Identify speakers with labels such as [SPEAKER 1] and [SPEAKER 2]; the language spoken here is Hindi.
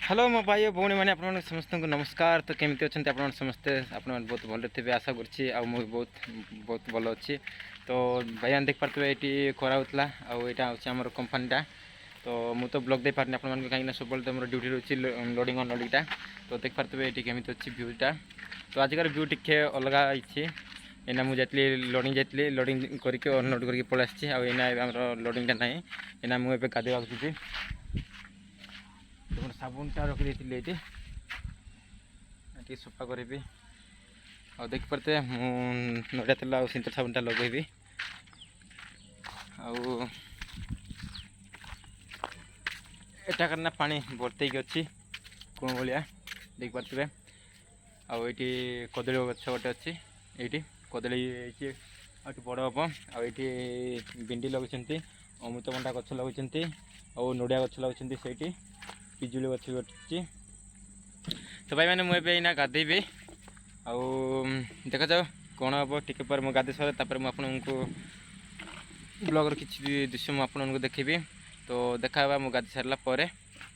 [SPEAKER 1] हेलो मो भाई भौणी मैंने आप समस्त को नमस्कार। तो केमती अच्छा आप समस्ते आप बहुत भल थे आशा करुँची बहुत बहुत भल अच्छी। तो भाई मैंने देख पारे ये खरा होता आईटा हूँ कंपानीटा। तो मुझे तो ब्लॉग दे पारे आप कहीं सब मोर ड्यूटी रोचे लोडिंग अनलोडिंगटा। तो देख पारे ये केमी अच्छी भ्यूटा। तो आजिकार भ्यू टे अलग अच्छी। एना मुझे लोडिंग जाइली लोडिंग करके अनलोड करके पलि आम लोडिंगटा ना एना मुझे गाधोवा जी साबुनटा रखी ये सफा करी आ देख पारे नड़िया तेल आ सिंदूर साबुनटा लगेबी आटा करना पानी भर्ती अच्छी कौन भाया देख पारे। आईटी कदली गछ गोटे अच्छी ये कदली बड़ हम आईटी भिंडी लगे अमृतभंडा गछ लगे नड़िया गछ लगे से पिजुली गछ अच्छी। तो भाई मैंने मुझे ना गाधेबी देखा जाओ कौन हम टे पर मुझे गाधे सारे मुझे ब्लॉगर किसी दृश्य मुझे देखेबी। तो देखा मुझे गाधे सारापर।